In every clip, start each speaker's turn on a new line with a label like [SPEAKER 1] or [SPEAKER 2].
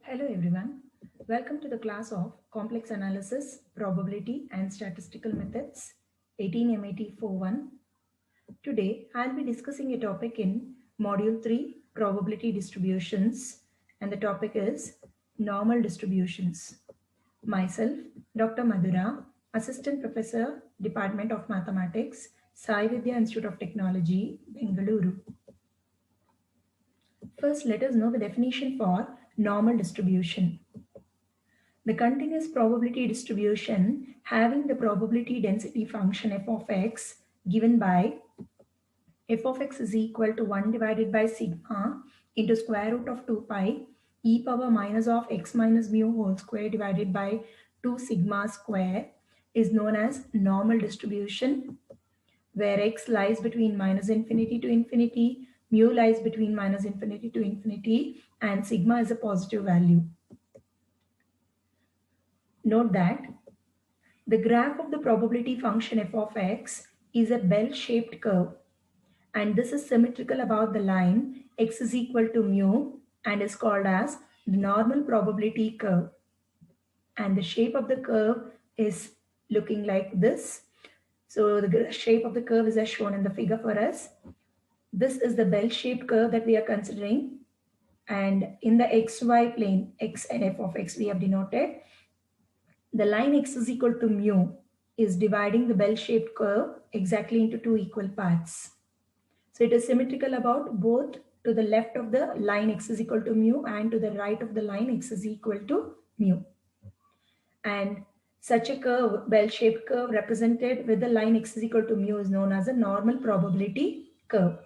[SPEAKER 1] Hello everyone. Welcome to the class of Complex Analysis, Probability and Statistical Methods 18 MAT 41. Today I'll be discussing a topic in Module 3 Probability Distributions, and the topic is Normal Distributions. Myself, Dr. Madhura, Assistant Professor, Department of Mathematics, Sai Vidya Institute of Technology, Bengaluru. First, let us know the definition for normal distribution. The continuous probability distribution having the probability density function f of x given by f of x is equal to 1 divided by sigma into square root of 2 pi e power minus of x minus mu whole square divided by 2 sigma square is known as normal distribution, where x lies between minus infinity to infinity, mu lies between minus infinity to infinity, and sigma is a positive value. Note that the graph of the probability function f of x is a bell-shaped curve, and this is symmetrical about the line x is equal to mu and is called as the normal probability curve. And the shape of the curve is looking like this. So the shape of the curve is as shown in the figure for us. This is the bell-shaped curve that we are considering, and in the xy plane, x and f of x we have denoted. The line x is equal to mu is dividing the bell-shaped curve exactly into two equal parts. So it is symmetrical about both to the left of the line x is equal to mu and to the right of the line x is equal to mu. And such a curve, bell-shaped curve represented with the line x is equal to mu is known as a normal probability curve.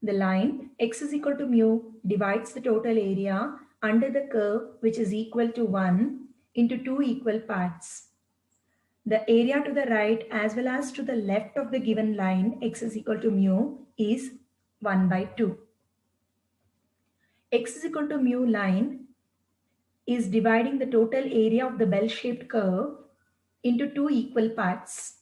[SPEAKER 1] The line x is equal to mu divides the total area under the curve, which is equal to 1, into two equal parts. The area to the right as well as to the left of the given line x is equal to mu is 1 by 2. X is equal to mu line is dividing the total area of the bell-shaped curve into two equal parts.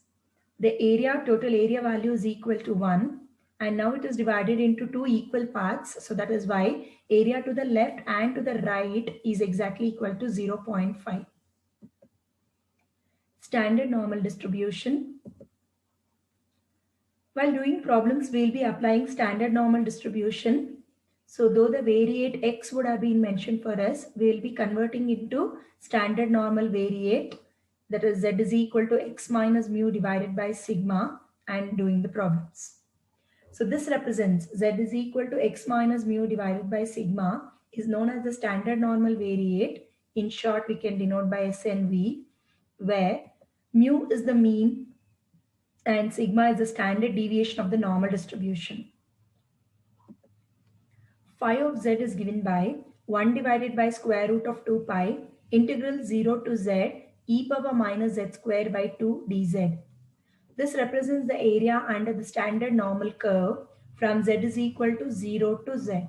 [SPEAKER 1] The total area value is equal to 1, and now it is divided into two equal parts. So that is why area to the left and to the right is exactly equal to 0.5. Standard normal distribution. While doing problems, we'll be applying standard normal distribution. So though the variate x would have been mentioned for us, we'll be converting into standard normal variate, that is z is equal to x minus mu divided by sigma, and doing the problems. So this represents z is equal to x minus mu divided by sigma is known as the standard normal variate. In short, we can denote by SNV, where mu is the mean and sigma is the standard deviation of the normal distribution. Phi of z is given by 1 divided by square root of 2 pi integral 0 to z e power minus z square by 2 dz. This represents the area under the standard normal curve from z is equal to 0 to z.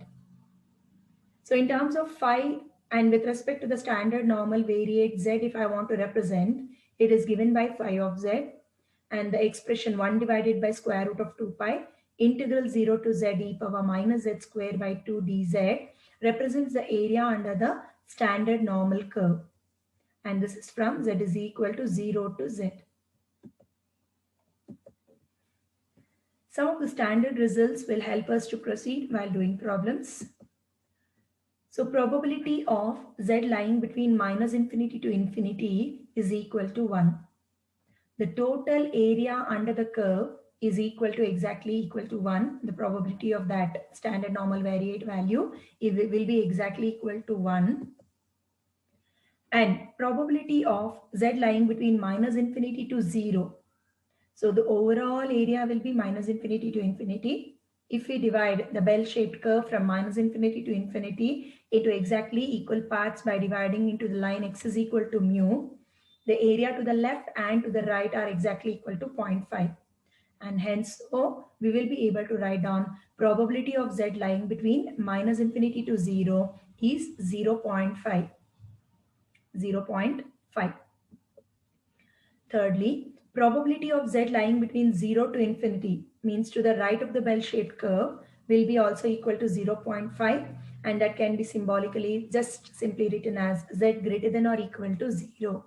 [SPEAKER 1] So in terms of phi and with respect to the standard normal variate z, if I want to represent, it is given by phi of z, and the expression 1 divided by square root of 2 pi integral 0 to z e power minus z square by 2 dz represents the area under the standard normal curve. And this is from z is equal to 0 to z. Some of the standard results will help us to proceed while doing problems. So probability of z lying between minus infinity to infinity is equal to 1. The total area under the curve is exactly equal to 1. The probability of that standard normal variate value will be exactly equal to 1. And probability of z lying between minus infinity to 0. So the overall area will be minus infinity to infinity. If we divide the bell-shaped curve from minus infinity to infinity into exactly equal parts by dividing into the line x is equal to mu, the area to the left and to the right are exactly equal to 0.5. And hence, we will be able to write down probability of z lying between minus infinity to 0 is 0.5. 0.5. Thirdly, probability of z lying between 0 to infinity means to the right of the bell-shaped curve will be also equal to 0.5, and that can be symbolically just simply written as z greater than or equal to 0.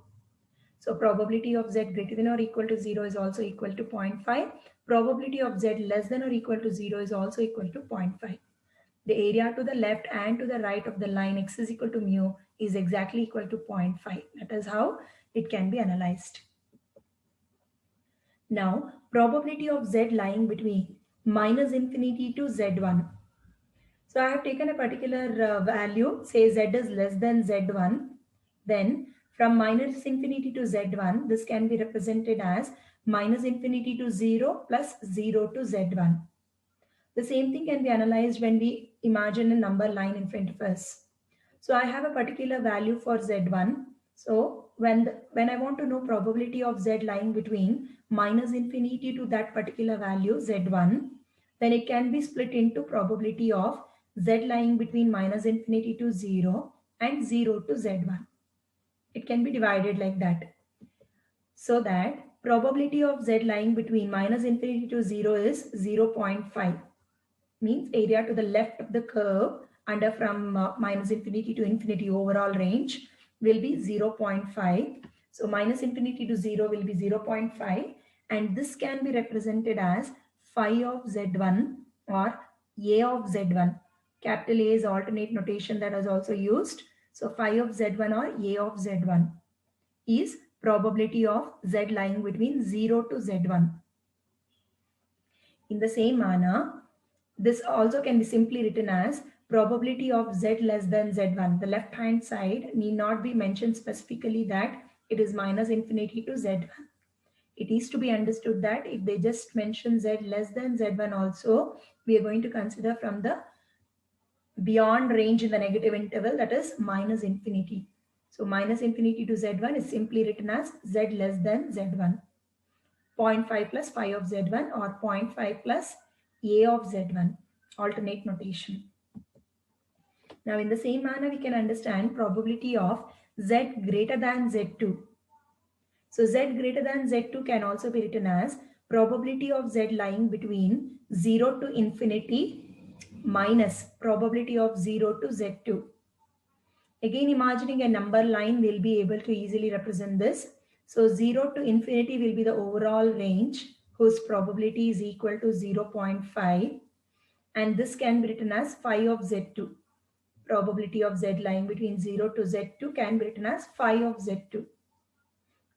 [SPEAKER 1] So probability of z greater than or equal to 0 is also equal to 0.5. Probability of z less than or equal to 0 is also equal to 0.5. The area to the left and to the right of the line x is equal to mu is exactly equal to 0.5. That is how it can be analyzed. Now, probability of z lying between minus infinity to z1. So I have taken a particular value, say z is less than z1. Then from minus infinity to z1, this can be represented as minus infinity to 0 plus 0 to z1. The same thing can be analyzed when we imagine a number line in front of us. So I have a particular value for z1. So when I want to know probability of z lying between minus infinity to that particular value z1, then it can be split into probability of z lying between minus infinity to 0 and 0 to z1. It can be divided like that. So that probability of z lying between minus infinity to 0 is 0.5. Means area to the left of the curve under from minus infinity to infinity overall range will be 0.5. So minus infinity to 0 will be 0.5, and this can be represented as phi of z1 or a of z1. Capital A is alternate notation that is also used. So phi of z1 or a of z1 is probability of z lying between 0 to z1. In the same manner, this also can be simply written as probability of z less than z1. The left hand side need not be mentioned specifically that it is minus infinity to z1. It is to be understood that if they just mention z less than z1 also, we are going to consider from the beyond range in the negative interval, that is minus infinity. So minus infinity to z1 is simply written as z less than z1. 0.5 plus phi of z1 or 0.5 plus a of z1, alternate notation. Now in the same manner we can understand probability of z greater than z2. So z greater than z2 can also be written as probability of z lying between 0 to infinity minus probability of 0 to z2. Again, imagining a number line, we'll be able to easily represent this. So 0 to infinity will be the overall range whose probability is equal to 0.5, and this can be written as phi of z2. Probability of z lying between 0 to z2 can be written as phi of z2.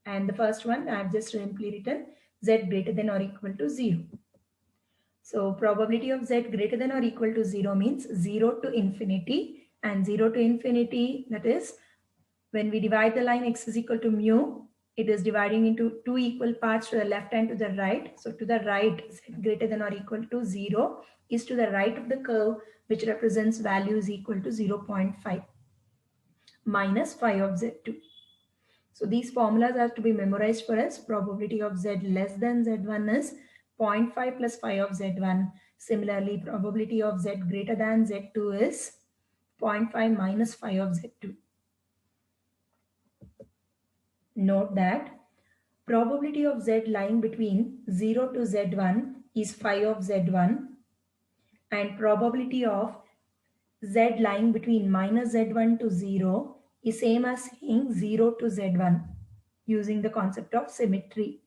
[SPEAKER 1] And the first one I have just simply written z greater than or equal to 0. So probability of z greater than or equal to 0 means 0 to infinity, and 0 to infinity, that is when we divide the line x is equal to mu, it is dividing into two equal parts to the left and to the right. So to the right, z greater than or equal to 0 is to the right of the curve, which represents value is equal to 0.5 minus phi of z2. So these formulas are to be memorized for us. Probability of z less than z1 is 0.5 plus phi of z1. Similarly, probability of z greater than z2 is 0.5 minus phi of z2. Note that probability of z lying between 0 to z1 is phi of z1, and probability of z lying between minus z1 to 0 is same as saying 0 to z1 using the concept of symmetry.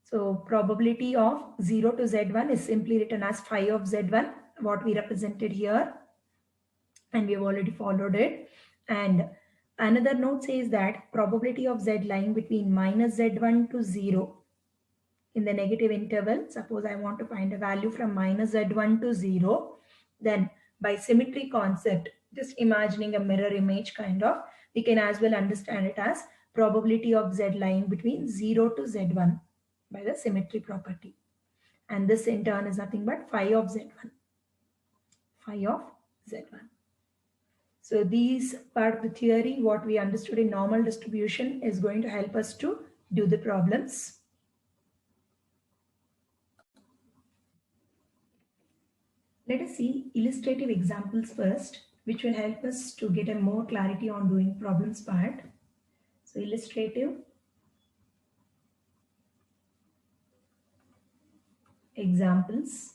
[SPEAKER 1] So probability of 0 to z1 is simply written as phi of z1, what we represented here, and we have already followed it. And another note says that probability of z lying between minus z1 to 0 in the negative interval. Suppose I want to find a value from minus z1 to 0, then by symmetry concept, just imagining a mirror image kind of, we can as well understand it as probability of z lying between 0 to z1 by the symmetry property. And this in turn is nothing but phi of z1. Phi of z1. So these part of the theory, what we understood in normal distribution, is going to help us to do the problems. Let us see illustrative examples first, which will help us to get a more clarity on doing problems part. So illustrative examples.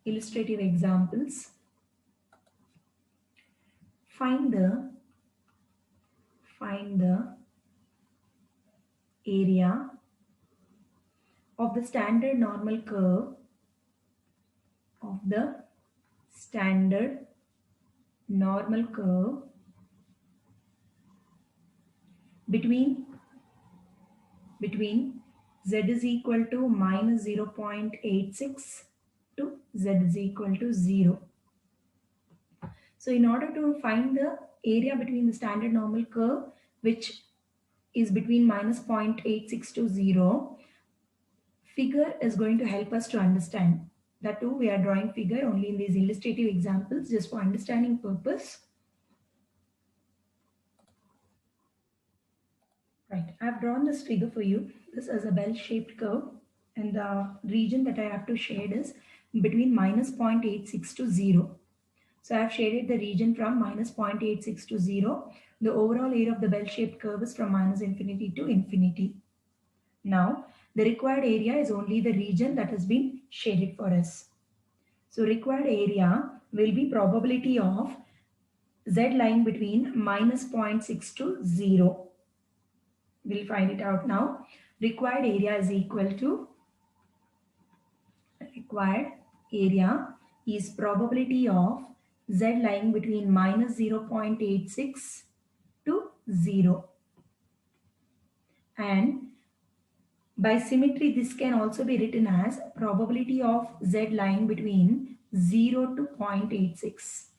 [SPEAKER 1] illustrative examples. Find the area of the standard normal curve of the standard normal curve between z is equal to minus 0.86 to z is equal to 0. So in order to find the area between the standard normal curve, which is between minus 0.86 to 0, figure is going to help us to understand. That too, we are drawing figure only in these illustrative examples just for understanding purpose. Right, I've drawn this figure for you. This is a bell-shaped curve, and the region that I have to shade is between minus 0.86 to 0. So I have shaded the region from minus 0.86 to 0. The overall area of the bell-shaped curve is from minus infinity to infinity. Now, the required area is only the region that has been shaded for us. So required area will be probability of z lying between minus 0.6 to 0. We'll find it out now. Required area is equal to probability of z lying between minus 0.86 to 0. And by symmetry, this can also be written as probability of z lying between 0 to 0.86.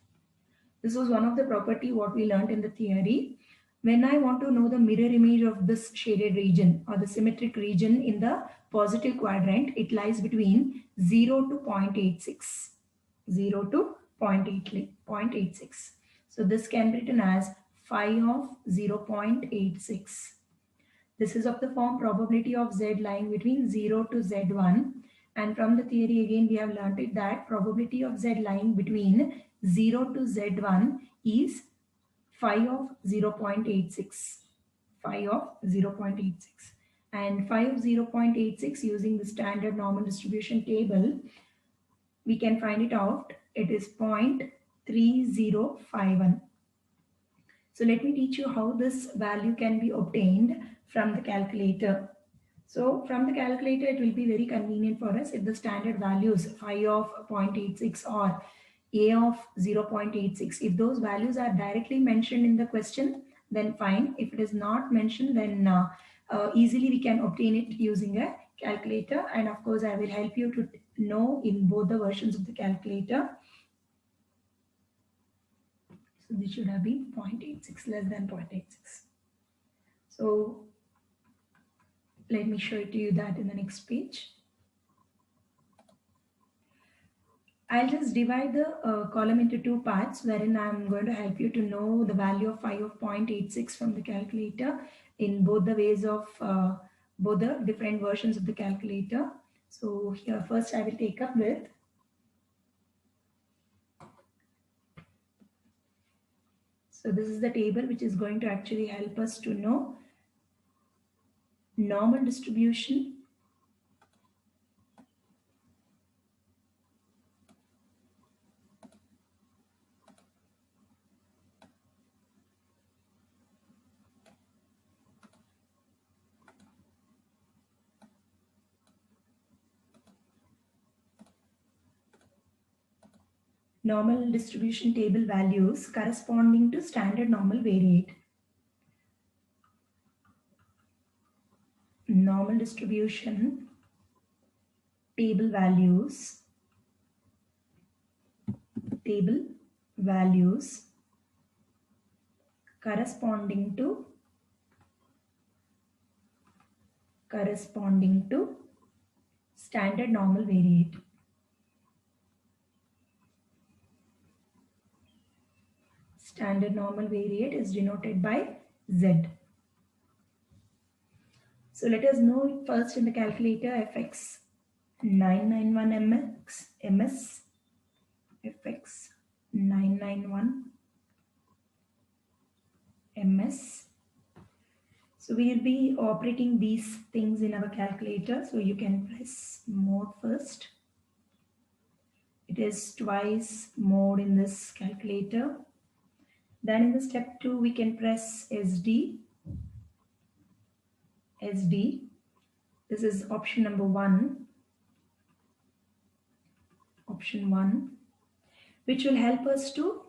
[SPEAKER 1] This was one of the property what we learned in the theory. When I want to know the mirror image of this shaded region or the symmetric region in the positive quadrant, it lies between 0 to 0.86. 0 to 0.86. So this can be written as phi of 0.86. This is of the form probability of z lying between 0 to z1. And from the theory again we have learnt it that probability of z lying between 0 to z1 is phi of 0.86. Phi of 0.86. And phi of 0.86 using the standard normal distribution table, we can find it out. It is 0.3051. So let me teach you how this value can be obtained from the calculator. So from the calculator, it will be very convenient for us if the standard values phi of 0.86 or a of 0.86, if those values are directly mentioned in the question, then fine. If it is not mentioned, then easily we can obtain it using a calculator. And of course, I will help you to know in both the versions of the calculator. So this should have been 0.86, less than 0.86. So let me show it to you that in the next page. I'll just divide the column into two parts wherein I'm going to help you to know the value of phi of 0.86 from the calculator in both the ways of both the different versions of the calculator. So here first I will take up with this is the table which is going to actually help us to know normal distribution table values corresponding to standard normal variate. Normal distribution table values corresponding to standard normal variate. Standard normal variate is denoted by Z. So let us know first in the calculator fx 991 ms, fx 991 ms. So we will be operating these things in our calculator. So you can press mode first. It It is twice mode in this calculator. Then in the step 2, we can press SD. SD. This is option number 1. Option 1, which will help us to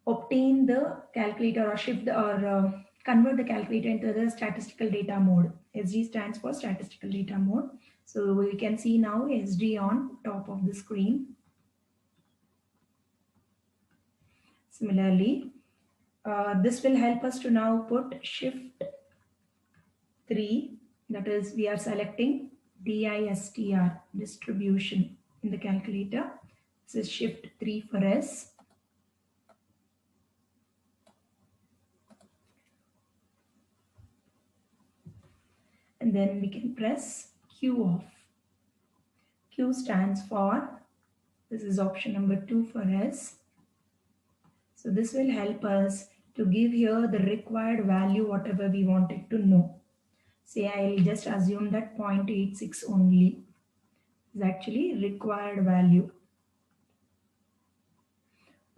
[SPEAKER 1] obtain the calculator or shift or convert the calculator into the statistical data mode. SD stands for statistical data mode. So we can see now SD on top of the screen. Similarly, this will help us to now put shift 3, that is we are selecting DISTR, distribution, in the calculator. This is shift 3 for us. And then we can press Q off. Q stands for, this is option number 2 for us. So this will help us to give here the required value, whatever we wanted to know. Say I'll just assume that 0.86 only is actually required value.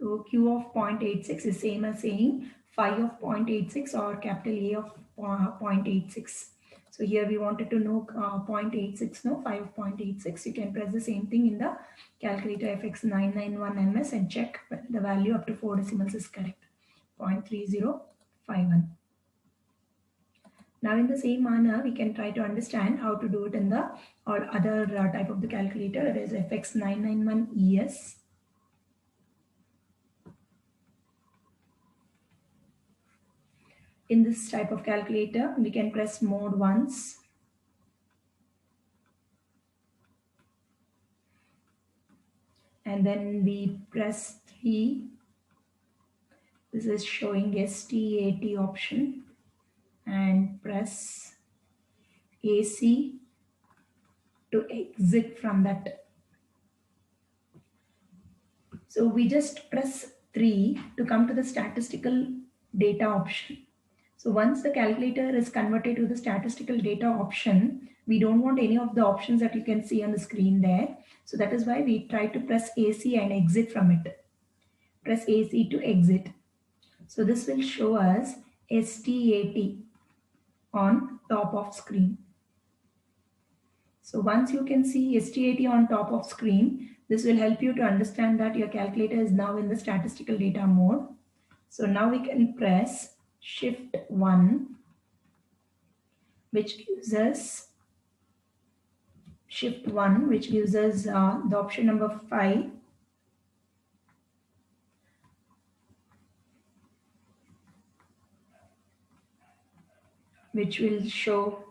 [SPEAKER 1] So Q of 0.86 is same as saying phi of 0.86 or capital A of 0.86. So here we wanted to know 0.86, no, phi of 0.86. You can press the same thing in the calculator FX991MS and check the value up to 4 decimals is correct. 0.3051. Now in the same manner, we can try to understand how to do it in the or other type of the calculator, that is FX991ES. In this type of calculator, we can press mode once. And then we press 3. This is showing STAT option. And press AC to exit from that. So we just press 3 to come to the statistical data option. So once the calculator is converted to the statistical data option, we don't want any of the options that you can see on the screen there. So that is why we try to press AC and exit from it. Press AC to exit. So this will show us STAT on top of screen. So once you can see STAT on top of screen, this will help you to understand that your calculator is now in the statistical data mode. So now we can press Shift 1, which gives us Shift 1, which gives us the option number 5. Which will show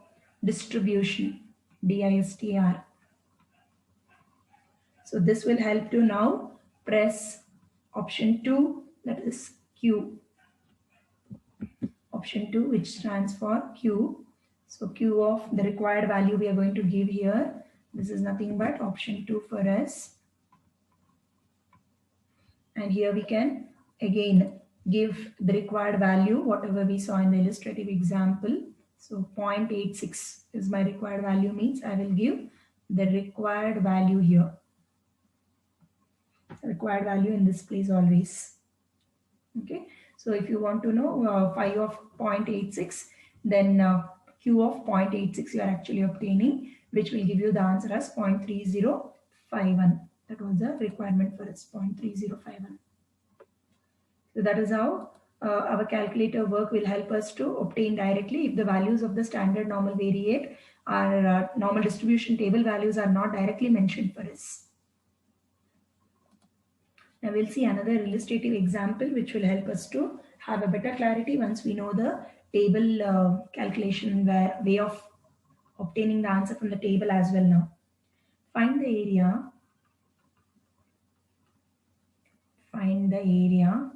[SPEAKER 1] distribution, DISTR. So this will help to now press option 2, that is Q. Option 2, which stands for Q. So Q of the required value we are going to give here. This is nothing but option 2 for us. And here we can again give the required value, whatever we saw in the illustrative example. So 0.86 is my required value, means I will give the required value here. Required value in this place always. Okay. So if you want to know phi of 0.86, then Q of 0.86 you are actually obtaining, which will give you the answer as 0.3051. That was the requirement for us, 0.3051. So that is how our calculator work will help us to obtain directly if the values of the standard normal variate, our normal distribution table values are not directly mentioned for us. Now we'll see another illustrative example which will help us to have a better clarity once we know the table calculation way of obtaining the answer from the table as well now. Find the area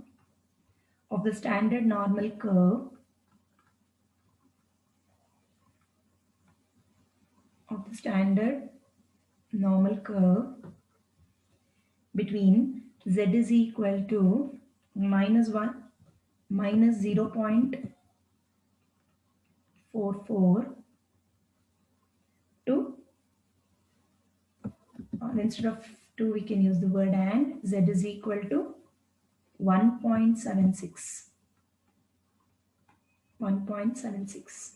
[SPEAKER 1] of the standard normal curve between z is equal to -1 minus 0.44 to instead of 2 we can use the word and. Z is equal to 1.76. 1.76.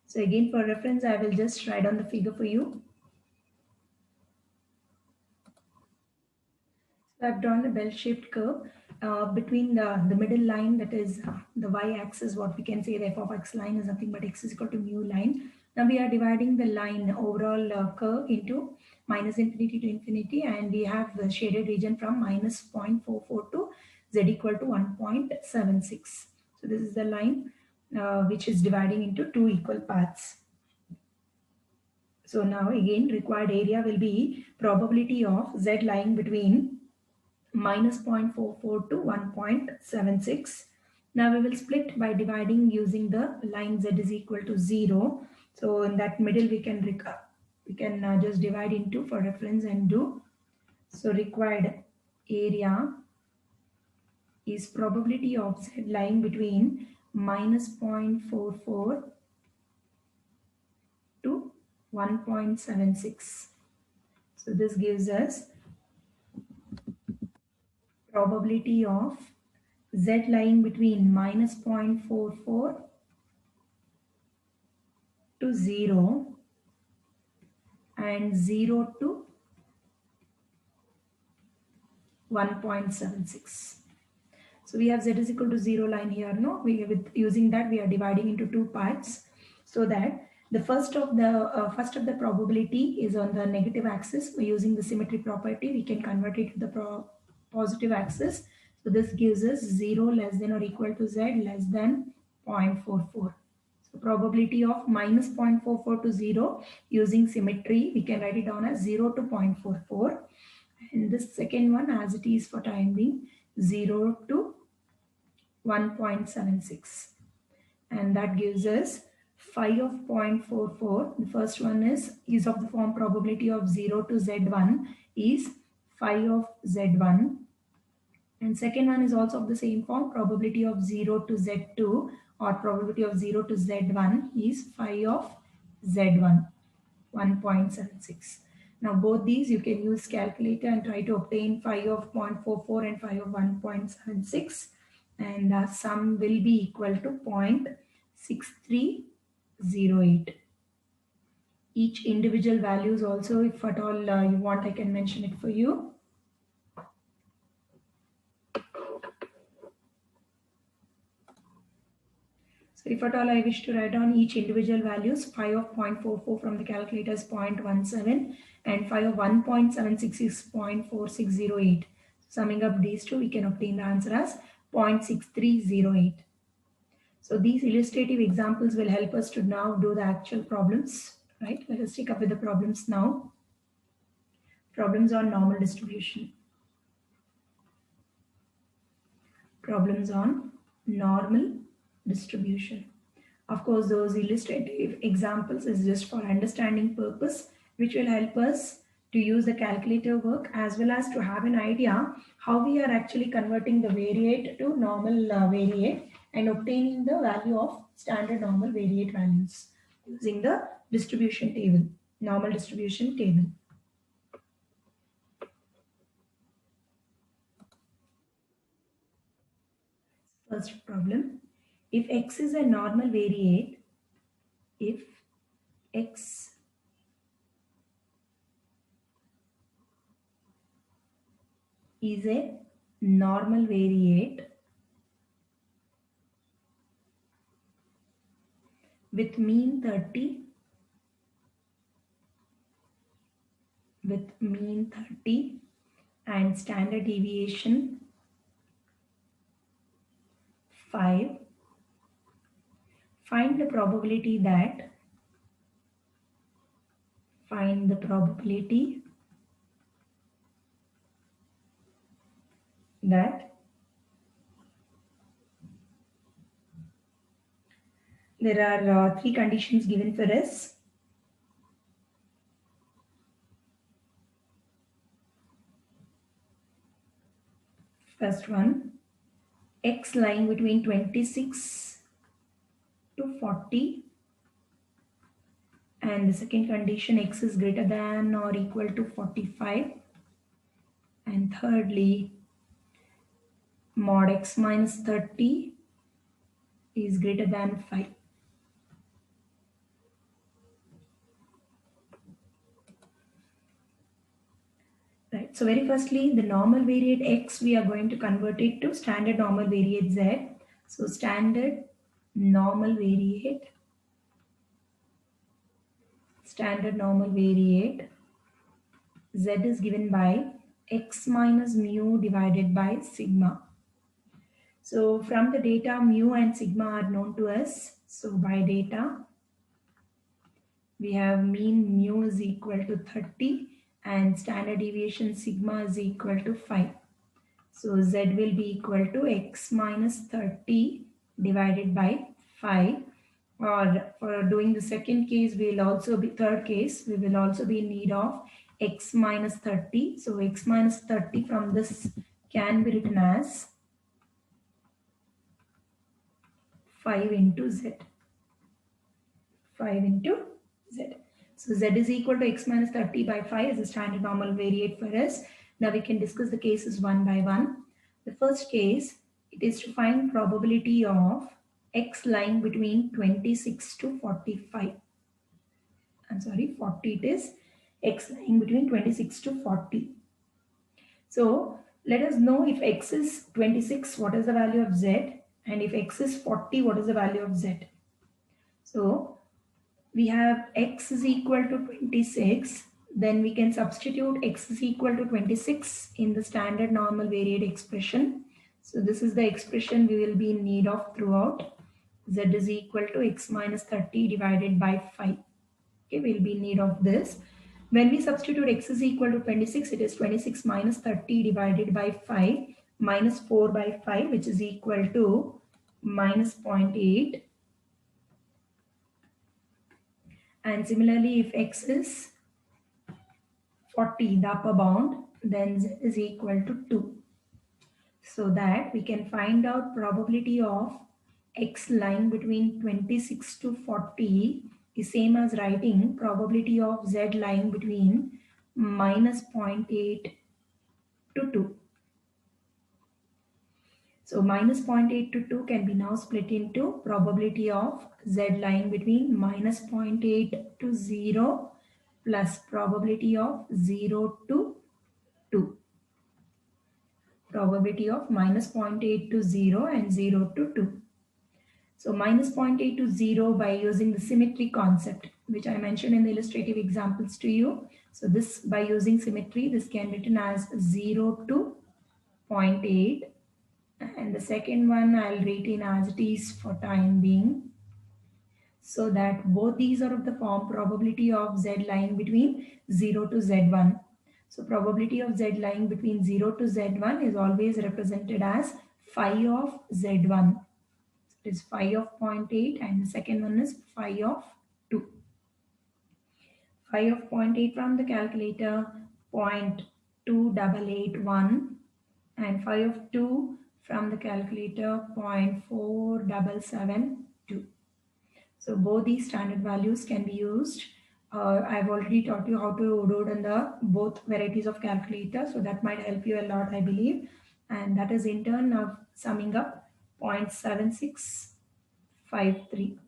[SPEAKER 1] So again, for reference, I will just write on the figure for you. So I've drawn a bell-shaped curve between the middle line, that is the y-axis, what we can say the f of x line is nothing but x is equal to mu line. Now we are dividing the line overall curve into minus infinity to infinity, and we have the shaded region from minus 0.44 to z equal to 1.76. So this is the line which is dividing into two equal parts. So now again required area will be probability of z lying between minus 0.44 to 1.76. Now we will split by dividing using the line z is equal to 0. So in that middle we can just divide into for reference and do. So required area is probability of z lying between minus 0.44 to 1.76. So this gives us probability of z lying between minus 0.44 to 0 and 0 to 1.76. So we have z is equal to 0 line here. No, with using that we are dividing into two parts, so that the first of the probability is on the negative axis. By using the symmetry property, we can convert it to the positive axis. So this gives us 0 less than or equal to z less than 0.44. So probability of minus 0.44 to 0 using symmetry, we can write it down as 0 to 0.44. And this second one, as it is for time being, 0 to 1.76. And that gives us phi of 0.44. The first one is of the form probability of 0 to z1 is phi of z1. And second one is also of the same form, probability of 0 to z2 or probability of 0 to z1 is phi of z1, 1.76. Now both these you can use calculator and try to obtain phi of 0.44 and phi of 1.76, and sum will be equal to 0.6308. Each individual values also, if at all you want, I can mention it for you. So if at all I wish to write down each individual values, phi of 0.44 from the calculator is 0.17 and phi of 1.76 is 0.4608. Summing up these two, we can obtain the answer as 0.6308. So these illustrative examples will help us to now do the actual problems, right? Let us take up with the problems now. Problems on normal distribution. Problems on normal distribution. Of course, those illustrative examples is just for understanding purpose, which will help us to use the calculator work as well as to have an idea how we are actually converting the variate to normal variate and obtaining the value of standard normal variate values using the distribution table, normal distribution table. First problem, if x is a normal variate, if x is a normal variate with mean 30 and standard deviation 5, find the probability that there are three conditions given for us. First one, x lying between 26 to 40 And the second condition, x is greater than or equal to 45. And thirdly, mod x minus 30 is greater than 5. Right. So very firstly, the normal variate x, we are going to convert it to standard normal variate z. So standard normal variate z is given by x minus mu divided by sigma. So from the data, mu and sigma are known to us. So by data, we have mean mu is equal to 30 and standard deviation sigma is equal to 5. So z will be equal to x minus 30 divided by 5. Or for doing the second case, third case, we will also be in need of x minus 30. So x minus 30 from this can be written as 5 into z. 5 into z. So z is equal to x minus 30 by 5 is the standard normal variate for us. Now we can discuss the cases one by one. The first case, it is to find probability of x lying between 26 to 45. I'm sorry, 40 it is. X lying between 26 to 40. So let us know if x is 26, what is the value of z? And if x is 40, what is the value of z? So we have x is equal to 26, then we can substitute x is equal to 26 in the standard normal variate expression. So this is the expression we will be in need of throughout. Z is equal to x minus 30 divided by 5. Okay, we'll be in need of this. When we substitute x is equal to 26, it is 26 minus 30 divided by 5 minus 4 by 5, which is equal to minus 0.8. And similarly, if x is 40, the upper bound, then z is equal to 2. So that we can find out probability of x lying between 26 to 40 is same as writing probability of z lying between minus 0.8 to 2. So minus 0.8 to 2 can be now split into probability of z lying between minus 0.8 to 0 plus probability of 0 to 2. Probability of minus 0.8 to 0 and 0 to 2. So minus 0.8 to 0 by using the symmetry concept, which I mentioned in the illustrative examples to you. So this, by using symmetry, this can be written as 0 to 0.8. And the second one I'll retain as it is for time being. So that both these are of the form probability of z lying between 0 to z1. So probability of z lying between 0 to z1 is always represented as phi of z1. It is phi of 0.8 and the second one is phi of 2. Phi of 0.8 from the calculator 0.2881 and phi of 2 from the calculator 0.4772. So both these standard values can be used. I've already taught you how to do it in the both varieties of calculator. So that might help you a lot, I believe. And that is in turn now summing up 0.7653.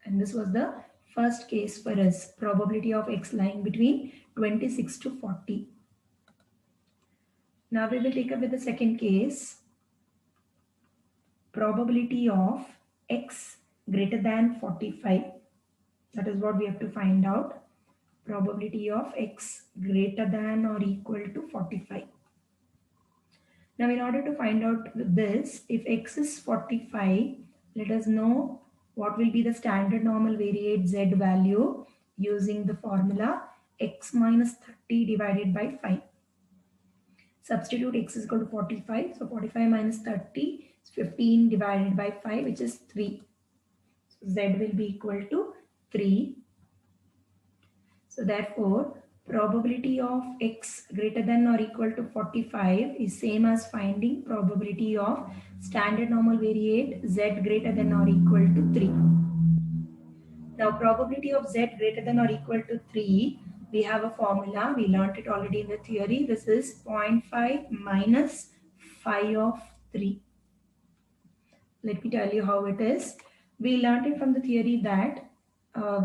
[SPEAKER 1] And this was the first case for us, probability of x lying between 26 to 40. Now we will take up with the second case, probability of x greater than 45. That is what we have to find out. Probability of x greater than or equal to 45. Now in order to find out this, if x is 45, let us know what will be the standard normal variate z value using the formula x minus 30 divided by 5. Substitute x is equal to 45. So 45 minus 30 is 15 divided by 5, which is 3. So z will be equal to 3. So therefore, probability of x greater than or equal to 45 is same as finding probability of standard normal variate z greater than or equal to 3. Now probability of z greater than or equal to 3, we have a formula. We learnt it already in the theory. This is 0.5 minus phi of 3. Let me tell you how it is. We learnt it from the theory that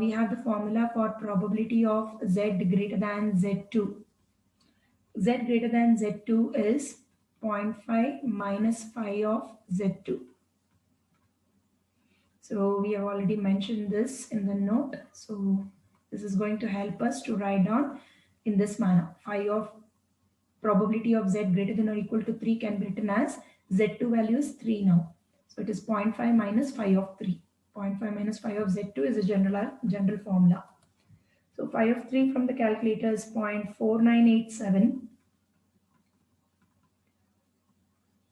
[SPEAKER 1] we have the formula for probability of z greater than z2. Z greater than z2 is 0.5 minus phi of z2. So we have already mentioned this in the note. So this is going to help us to write down in this manner. Phi of probability of z greater than or equal to 3 can be written as z2 value is 3 now. So it is 0.5 minus phi of 3. 0.5 minus phi of z2 is a general formula. So phi of 3 from the calculator is 0.4987.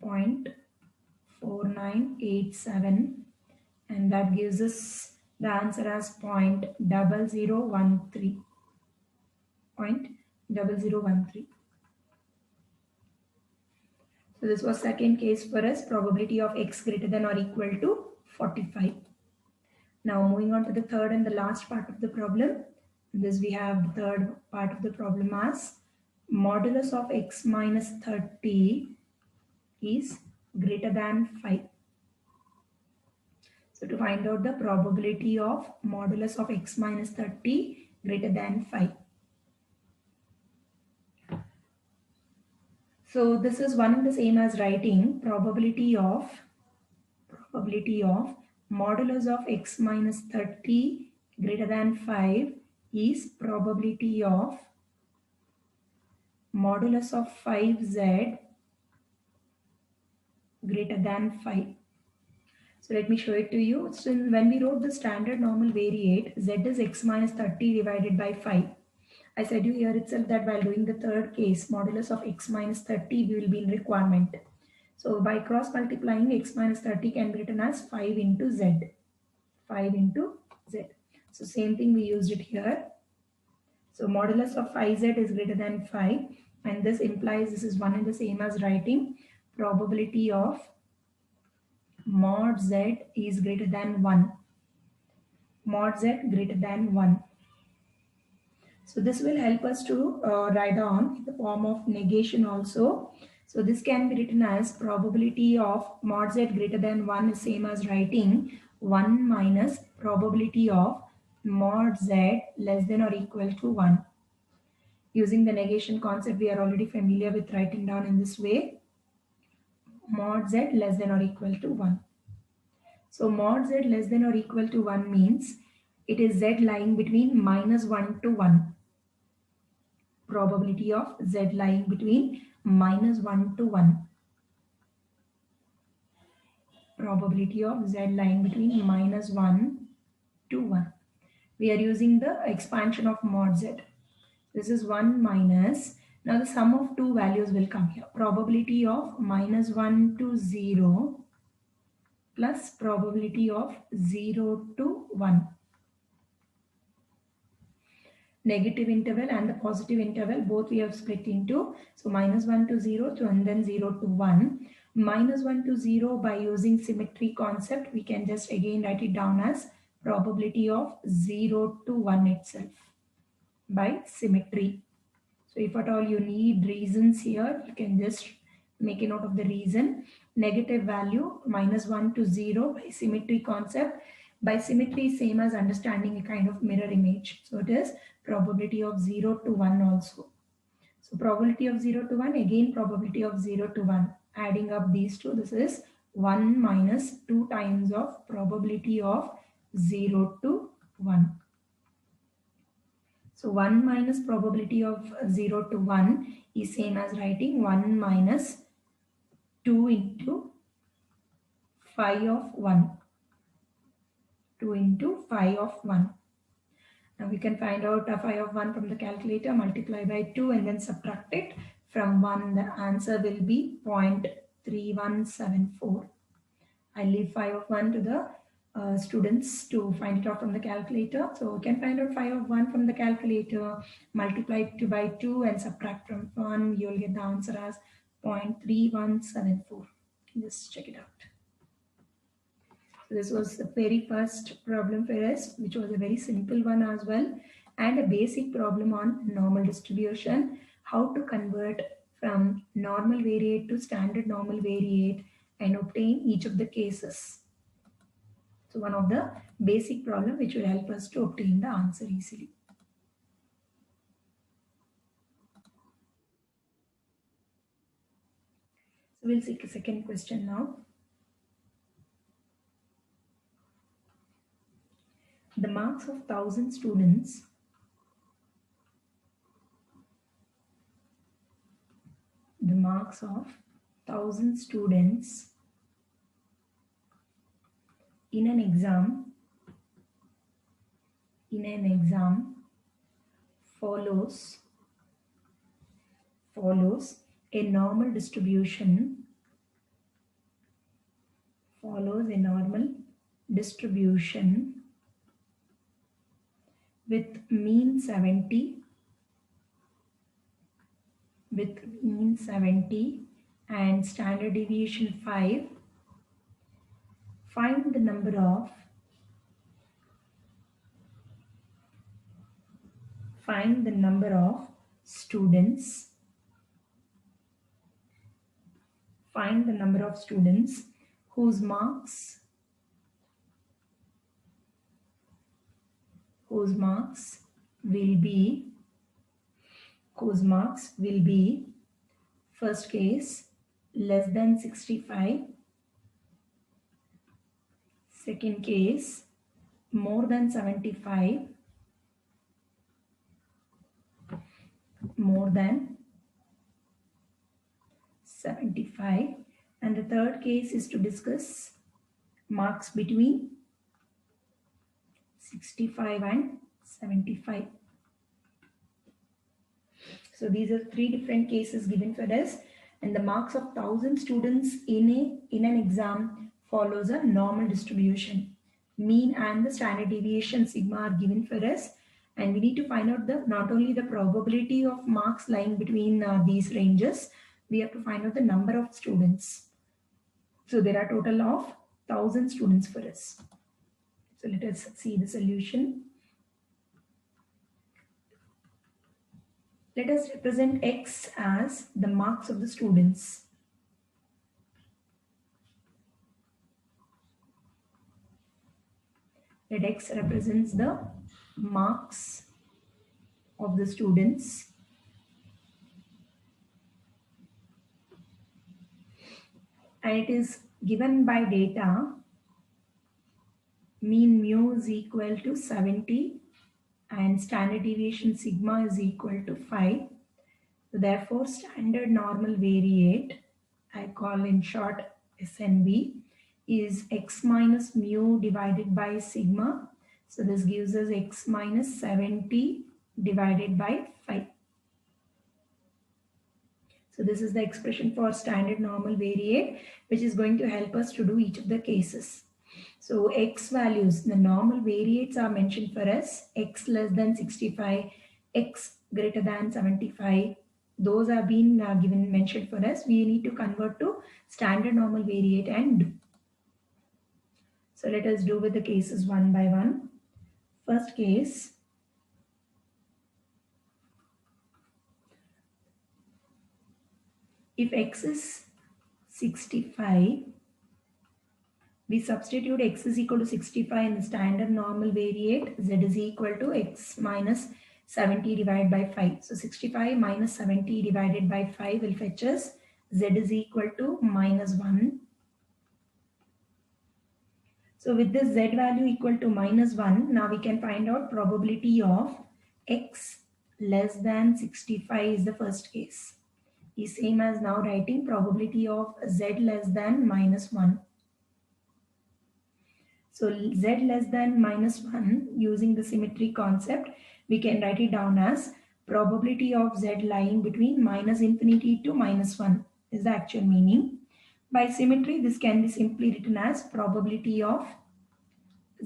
[SPEAKER 1] 0.4987, and that gives us the answer as 0.0013. 0.0013. So this was second case for us, probability of x greater than or equal to 45. Now moving on to the third and the last part of the problem. In this we have the third part of the problem as modulus of x minus 30 is greater than 5. So to find out the probability of modulus of x minus 30 greater than 5. So this is one and the same as writing probability of modulus of x minus 30 greater than 5 is probability of modulus of 5z greater than 5. So let me show it to you. So when we wrote the standard normal variate, z is x minus 30 divided by 5. I said you here itself that while doing the third case, modulus of x minus 30 will be in requirement. So by cross multiplying, x minus 30 can be written as 5 into z. 5 into z. So same thing we used it here. So modulus of 5z is greater than 5, and this implies this is one and the same as writing probability of mod z is greater than 1. Mod z greater than 1. So this will help us to write down in the form of negation also. So this can be written as probability of mod z greater than 1 is same as writing 1 minus probability of mod z less than or equal to 1. Using the negation concept, we are already familiar with writing down in this way. Mod z less than or equal to 1. So mod z less than or equal to 1 means it is z lying between minus 1 to 1. Probability of z lying between minus 1 to 1. Probability of z lying between minus 1 to 1. We are using the expansion of mod z. This is 1 minus. Now the sum of two values will come here. Probability of minus 1 to 0 plus probability of 0 to 1. Negative interval and the positive interval both we have split into. So minus 1 to 0 and then 0 to 1. Minus 1 to 0 by using symmetry concept we can just again write it down as probability of 0 to 1 itself by symmetry. So if at all you need reasons here, you can just make a note of the reason. Negative value minus 1 to 0 by symmetry concept. By symmetry same as understanding a kind of mirror image. So it is probability of 0 to 1 also. So probability of 0 to 1, again probability of 0 to 1. Adding up these two, this is 1 minus 2 times of probability of 0 to 1. So 1 minus probability of 0 to 1 is same as writing 1 minus 2 into phi of 1. 2 into phi of 1. Now we can find out phi of 1 from the calculator, multiply by 2 and then subtract it from 1. The answer will be 0.3174. I leave phi of 1 to the students to find it out from the calculator. So we can find out phi of 1 from the calculator, multiply it by 2 and subtract from 1. You'll get the answer as 0.3174. Just check it out. So this was the very first problem for us, which was a very simple one as well, and a basic problem on normal distribution, how to convert from normal variate to standard normal variate and obtain each of the cases. So one of the basic problem which will help us to obtain the answer easily. So we'll see a second question now. The marks of 1,000 students in an exam follows a normal distribution with mean 70 and standard deviation 5. Find the number of students whose marks will be first case less than 65, second case more than 75, and the third case is to discuss marks between 65 and 75. So these are three different cases given for us, and the marks of 1,000 students in an exam follows a normal distribution. Mean and the standard deviation sigma are given for us, and we need to find out not only the probability of marks lying between these ranges, we have to find out the number of students. So there are total of 1,000 students for us. So let us see the solution. Let us represent X as the marks of the students. Let X represents the marks of the students. And it is given by data. Mean mu is equal to 70 and standard deviation sigma is equal to 5. So therefore, standard normal variate, I call in short SNV, is x minus mu divided by sigma. So this gives us x minus 70 divided by 5. So this is the expression for standard normal variate, which is going to help us to do each of the cases. So X values, the normal variates are mentioned for us. X less than 65, X greater than 75. Those have been mentioned for us. We need to convert to standard normal variate and do. So let us do with the cases one by one. First case. If X is 65, we substitute X is equal to 65 in the standard normal variate. Z is equal to X minus 70 divided by 5. So 65 minus 70 divided by 5 will fetch us Z is equal to minus 1. So with this Z value equal to minus 1, now we can find out probability of X less than 65 is the first case. Is same as now writing probability of Z less than minus 1. So Z less than minus 1, using the symmetry concept, we can write it down as probability of Z lying between minus infinity to minus 1 is the actual meaning. By symmetry, this can be simply written as probability of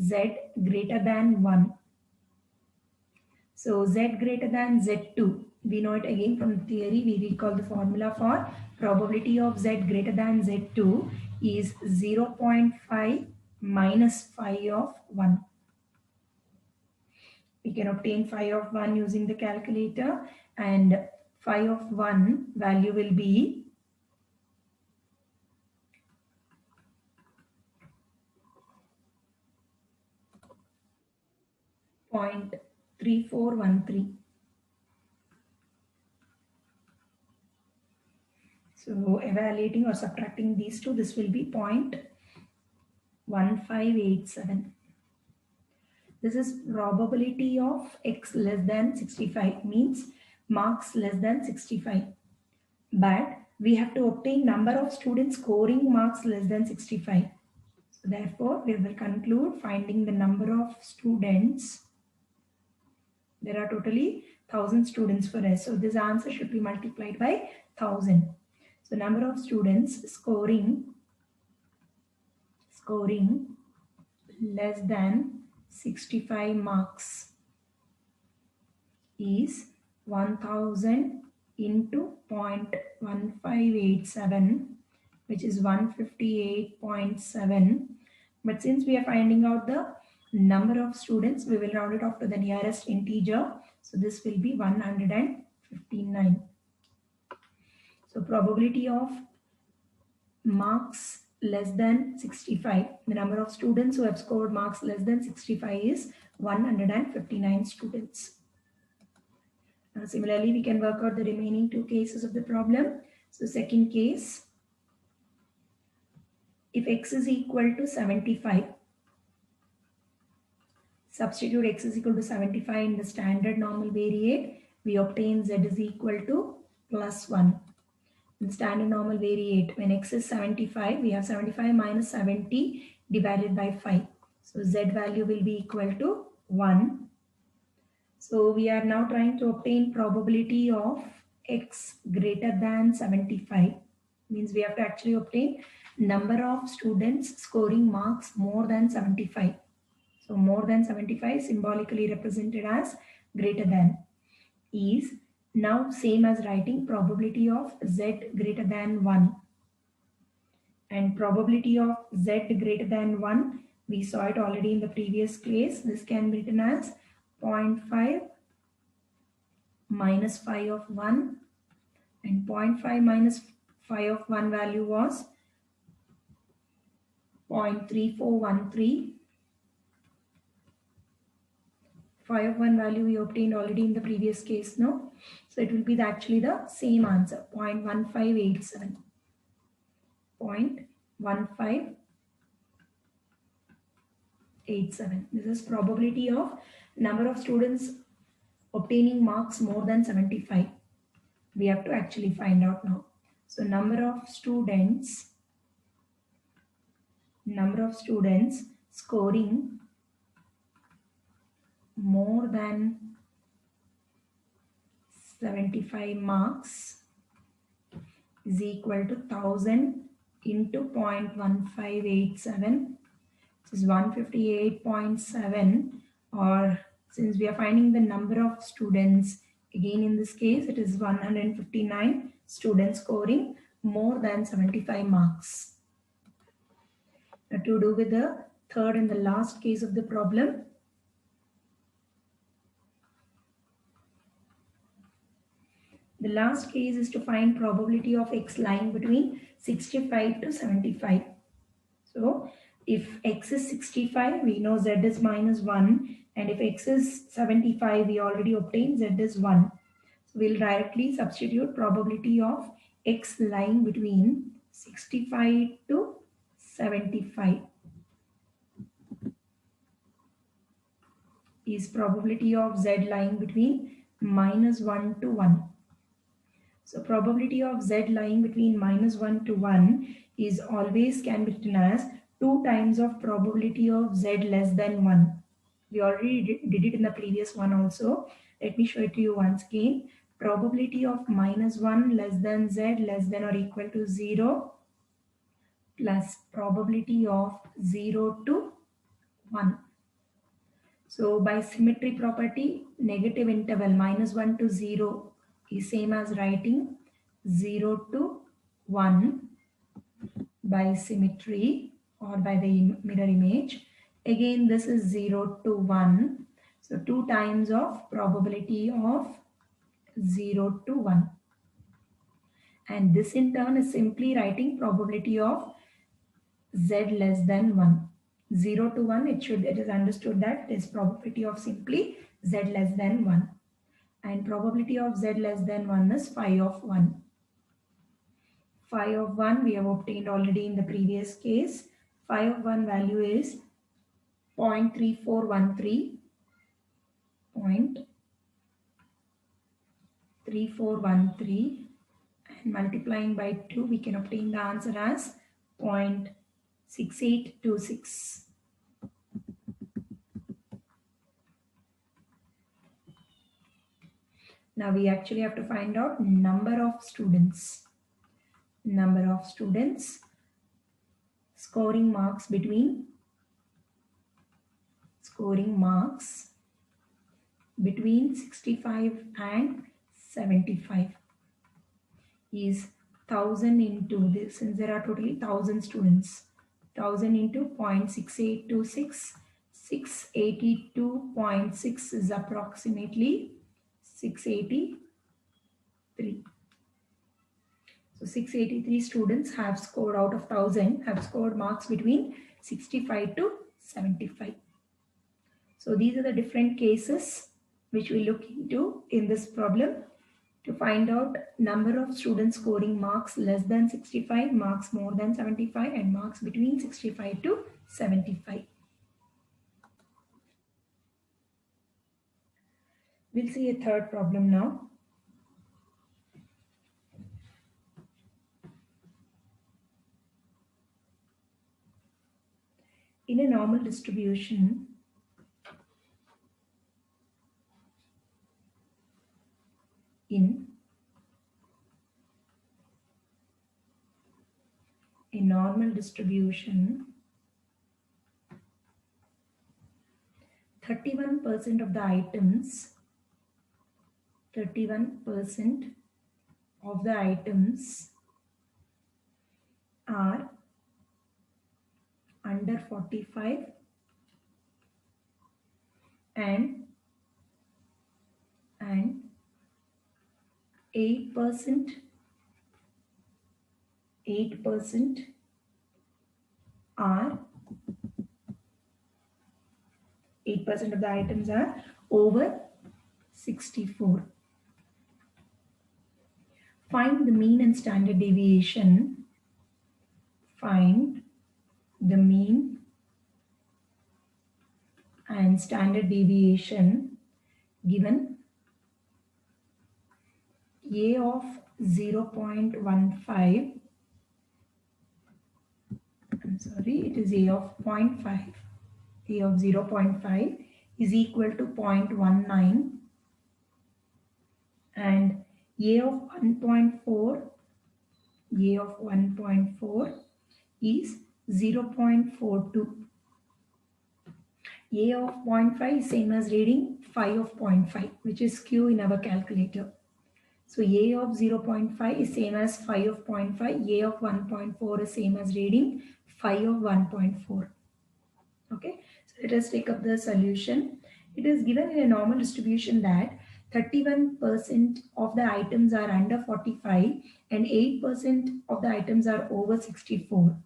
[SPEAKER 1] Z greater than 1. So Z greater than Z2. We know it again from the theory. We recall the formula for probability of Z greater than Z2 is 0.5 minus phi of 1. We can obtain phi of 1 using the calculator, and phi of 1 value will be 0.3413. So evaluating or subtracting these two, this will be 0.1587. This is probability of x less than 65, means marks less than 65. But we have to obtain number of students scoring marks less than 65. So therefore, we will conclude finding the number of students. There are totally 1000 students for us. So this answer should be multiplied by 1000. So number of students scoring less than 65 marks is 1000 into 0.1587, which is 158.7. But since we are finding out the number of students, we will round it off to the nearest integer. So this will be 159. So probability of marks less than 65. The number of students who have scored marks less than 65 is 159 students. Now, similarly, we can work out the remaining two cases of the problem. So second case, if x is equal to 75, substitute x is equal to 75 in the standard normal variate, we obtain z is equal to plus 1. In standard normal variate, when x is 75, we have 75 minus 70 divided by 5. So z value will be equal to 1. So we are now trying to obtain probability of x greater than 75. Means we have to actually obtain number of students scoring marks more than 75. So more than 75 symbolically represented as greater than is now same as writing probability of z greater than 1. And probability of z greater than 1, we saw it already in the previous case. This can be written as 0.5 minus phi of 1, and 0.5 minus phi of 1 value was 0.3413. Phi of 1 value we obtained already in the previous case, no? So it will be actually the same answer, 0.1587. 0.1587. This is probability of number of students obtaining marks more than 75. We have to actually find out now. So number of students scoring more than 75 marks is equal to 1000 into 0.1587, which is 158.7, or since we are finding the number of students, again in this case it is 159 students scoring more than 75 marks. Now to do with the third and the last case of the problem, the last case is to find probability of x lying between 65 to 75. So if x is 65, we know z is minus 1, and if x is 75, we already obtained z is 1. So we'll directly substitute probability of x lying between 65 to 75 is probability of z lying between minus 1 to 1. So probability of z lying between minus 1 to 1 is always can be written as 2 times of probability of z less than 1. We already did it in the previous one also. Let me show it to you once again. Probability of minus 1 less than z less than or equal to 0 plus probability of 0 to 1. So by symmetry property, negative interval minus 1 to 0 is same as writing 0 to 1 by symmetry. or by the mirror image. Again, this is 0 to 1. So 2 times of probability of 0 to 1. And this in turn is simply writing probability of z less than 1. 0 to 1, it is understood that is probability of simply z less than 1. And probability of z less than 1 is phi of 1. Phi of 1 we have obtained already in the previous case. Phi of 1 value is 0.3413. 0.3413, and multiplying by 2 we can obtain the answer as 0.6826. Now we actually have to find out number of students. Number of students scoring marks between 65 and 75 is 1000 into this, since there are totally 1000 students. 1000 into 0.6826. 682.6 is approximately 683. So 683 students have scored out of 1000, have scored marks between 65 to 75. So these are the different cases which we look into in this problem to find out number of students scoring marks less than 65, marks more than 75, and marks between 65 to 75. We'll see a third problem now. In a normal distribution, in a normal distribution, 31% of the items, 31% of the items are under 45 and 8% are 8% of the items are over 64. Find the mean and standard deviation. Find the mean and standard deviation given A of 0.15. I'm sorry, it is A of 0.5. A of 0.5 is equal to 0.19, and A of 1.4, A of 1.4 is 0.42. A of 0.5 is same as reading phi of 0.5, which is Q in our calculator. So A of 0.5 is same as phi of 0.5. A of 1.4 is same as reading phi of 1.4. Okay, so let us take up the solution. It is given in a normal distribution that 31% of the items are under 45 and 8% of the items are over 64.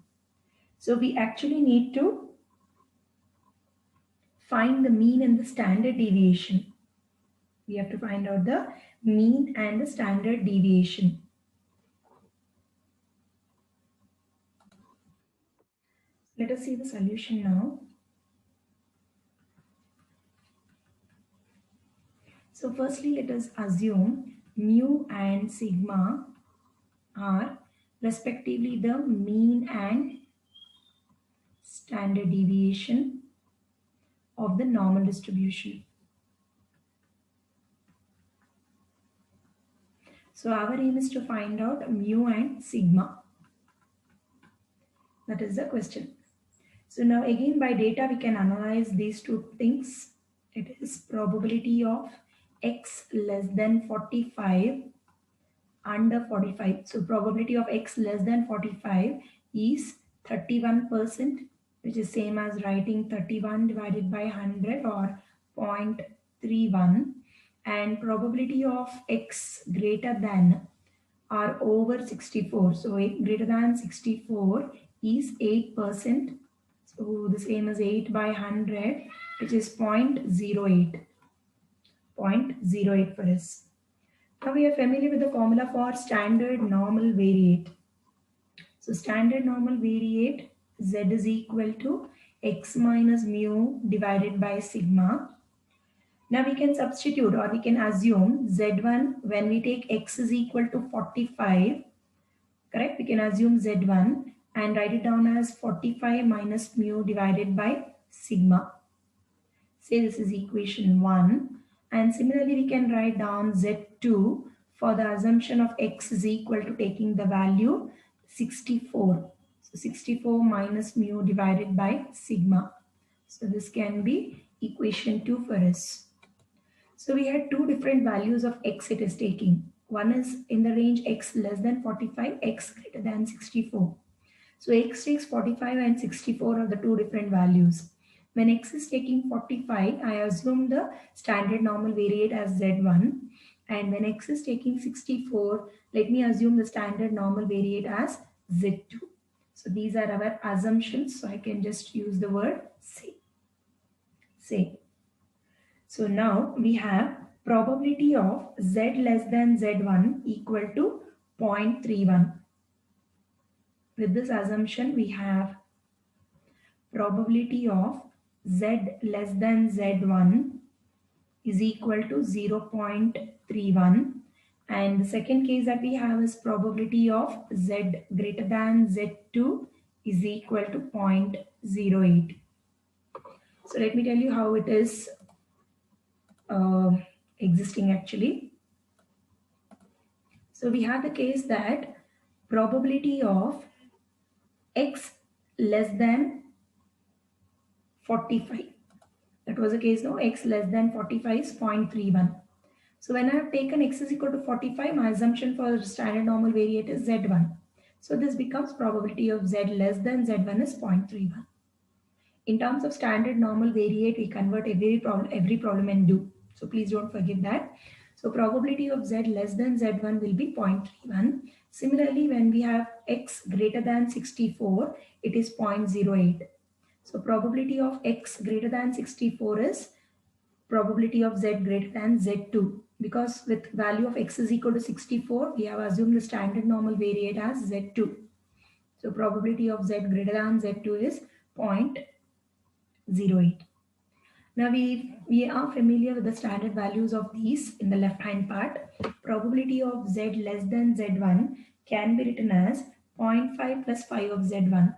[SPEAKER 1] So we actually need to find the mean and the standard deviation. We have to find out the mean and the standard deviation. Let us see the solution now. So firstly, let us assume mu and sigma are respectively the mean and standard deviation of the normal distribution. So our aim is to find out mu and sigma. That is the question. So now again by data we can analyze these two things. It is probability of x less than 45 under 45. So probability of x less than 45 is 31%, which is same as writing 31 divided by 100 or 0.31, and probability of x greater than or over 64. So greater than 64 is 8%. So the same as 8 by 100, which is 0.08. 0.08 for us. Now we are familiar with the formula for standard normal variate. So standard normal variate, z is equal to x minus mu divided by sigma. Now we can substitute or we can assume z1 when we take x is equal to 45, correct? We can assume z1 and write it down as 45 minus mu divided by sigma. Say this is equation 1. And similarly, we can write down z2 for the assumption of x is equal to taking the value 64. So 64 minus mu divided by sigma. So this can be equation 2 for us. So we had two different values of x it is taking. One is in the range x less than 45, x greater than 64. So x takes 45 and 64 are the two different values. When x is taking 45, I assume the standard normal variate as z1. And when x is taking 64, let me assume the standard normal variate as z2. So these are our assumptions. So I can just use the word say. Say. So now we have probability of z less than z1 equal to 0.31. With this assumption, we have probability of z less than z1 is equal to 0.31, and the second case that we have is probability of z greater than z2 is equal to 0.08. So let me tell you how it is existing actually. So we have the case that probability of x less than 45. That was the case, no? X less than 45 is 0.31. So when I have taken x is equal to 45, my assumption for standard normal variate is z1. So this becomes probability of z less than z1 is 0.31. In terms of standard normal variate, we convert every problem and do. So please don't forget that. So probability of z less than z1 will be 0.31. Similarly, when we have x greater than 64, it is 0.08. So probability of x greater than 64 is probability of z greater than z2. Because with value of x is equal to 64, we have assumed the standard normal variate as z2. So probability of z greater than z2 is 0.08. Now we are familiar with the standard values of these in the left hand part. Probability of z less than z1 can be written as 0.5 plus 5 of z1.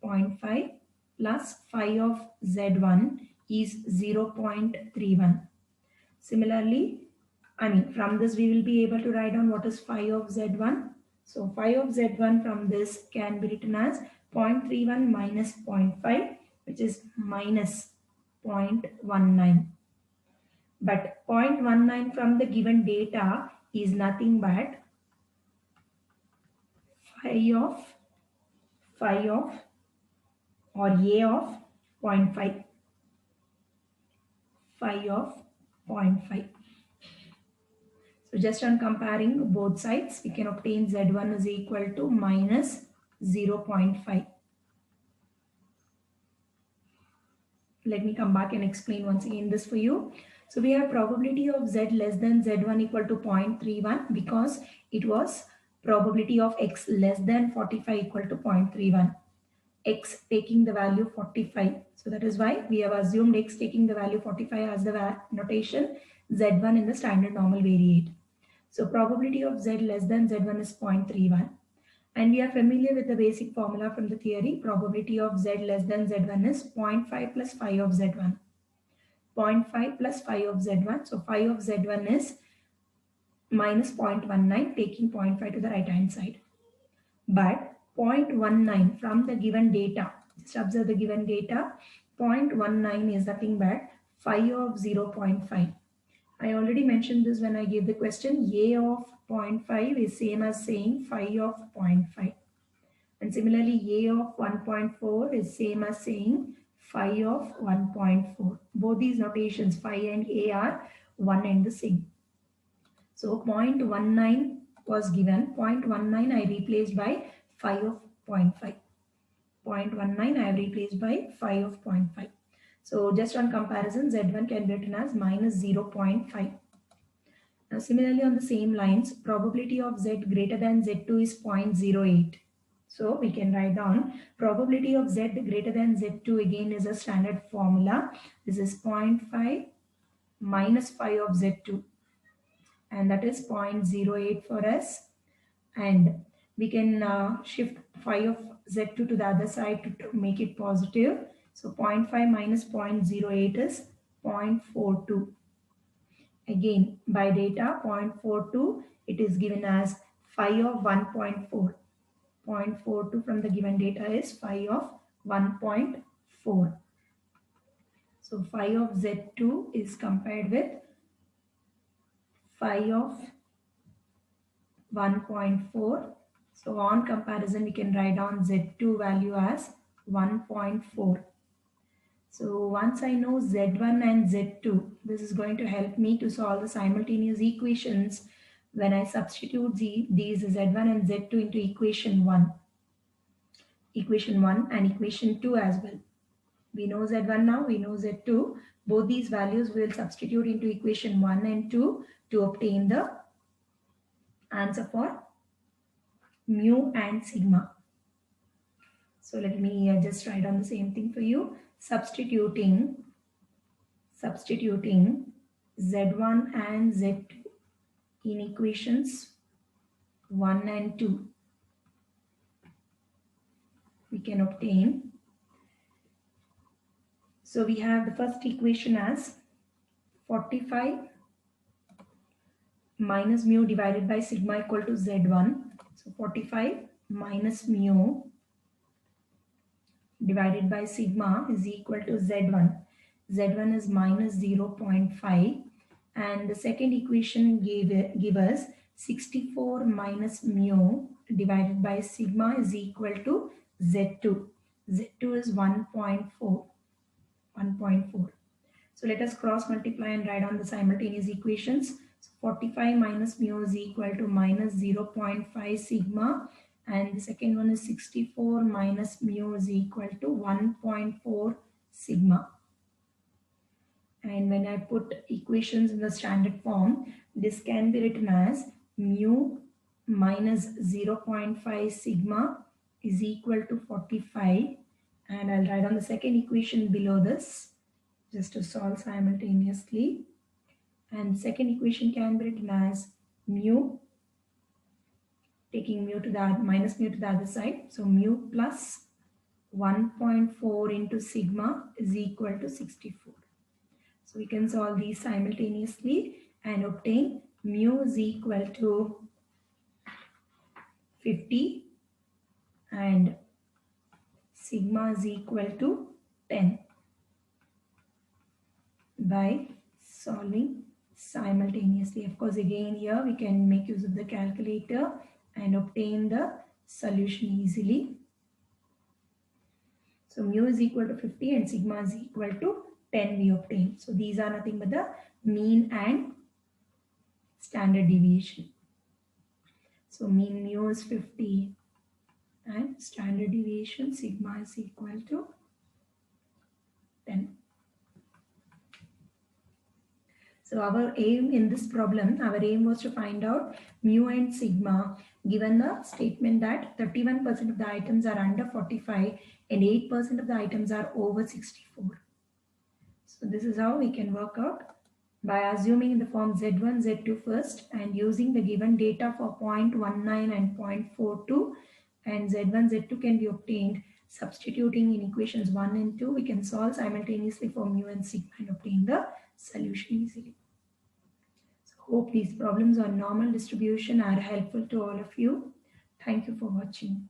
[SPEAKER 1] 0.5 plus 5 of z1 is 0.31. Similarly, from this we will be able to write down what is 5 of z1. So 5 of z1 from this can be written as 0.31 minus 0.5, which is minus 0.19. But 0.19 from the given data is nothing but phi of or a of 0.5. Phi of 0.5. So just on comparing both sides, we can obtain z1 is equal to minus 0.5. Let me come back and explain once again this for you. So we have probability of z less than z1 equal to 0.31 because it was probability of x less than 45 equal to 0.31. X taking the value 45. So that is why we have assumed x taking the value 45 as the notation z1 in the standard normal variate. So probability of z less than z1 is 0.31. And we are familiar with the basic formula from the theory. Probability of z less than z1 is 0.5 plus 5 of z1. 0.5 plus 5 of z1. So 5 of z1 is minus 0.19, taking 0.5 to the right hand side. But 0.19 from the given data, just observe the given data, 0.19 is nothing but phi of 0.5. I already mentioned this when I gave the question. A of 0.5 is same as saying phi of 0.5. And similarly, A of 1.4 is same as saying phi of 1.4. Both these notations, phi and A, are one and the same. So 0.19 was given. 0.19 I replaced by phi of 0.5. 0.19 I have replaced by phi of 0.5. So just on comparison, Z1 can be written as minus 0.5. Now similarly on the same lines, probability of Z greater than Z2 is 0.08. So we can write down probability of Z greater than Z2 again is a standard formula. This is 0.5 minus phi of Z2, and that is 0.08 for us. And we can shift phi of Z2 to the other side to make it positive. So 0.5 minus 0.08 is 0.42. Again, by data 0.42, it is given as phi of 1.4. 0.42 from the given data is phi of 1.4. So phi of Z2 is compared with phi of 1.4. So on comparison, we can write down Z2 value as 1.4. So once I know Z1 and Z2, this is going to help me to solve the simultaneous equations when I substitute these Z1 and Z2 into equation 1 and equation 2 as well. We know Z1 now, we know Z2. Both these values we will substitute into equation 1 and 2 to obtain the answer for mu and sigma. So let me just write down the same thing for you. Substituting Z1 and Z2 in equations 1 and 2, we can obtain. So we have the first equation as 45 minus mu divided by sigma equal to Z1. So 45 minus mu divided by sigma is equal to Z1. Z1 is minus 0.5, and the second equation give us 64 minus mu divided by sigma is equal to Z2. Z2 is 1.4. So let us cross multiply and write on the simultaneous equations. So 45 minus mu is equal to minus 0.5 sigma, and the second one is 64 minus mu is equal to 1.4 sigma. And when I put equations in the standard form, this can be written as mu minus 0.5 sigma is equal to 45, and I'll write on the second equation below this just to solve simultaneously. And second equation can be written as mu, taking mu to the minus mu to the other side. So mu plus 1.4 into sigma is equal to 64. So we can solve these simultaneously and obtain mu is equal to 50 and sigma is equal to 10 by solving simultaneously. Of course, again here we can make use of the calculator and obtain the solution easily. So mu is equal to 50 and sigma is equal to 10 we obtain. So these are nothing but the mean and standard deviation. So mean mu is 50 and standard deviation sigma is equal to 10. So our aim in this problem, our aim was to find out mu and sigma given the statement that 31% of the items are under 45 and 8% of the items are over 64. So this is how we can work out by assuming in the form Z1, Z2 first and using the given data for 0.19 and 0.42, and Z1, Z2 can be obtained substituting in equations 1 and 2. We can solve simultaneously for mu and sigma and obtain the solution easily. So hope these problems on normal distribution are helpful to all of you. Thank you for watching.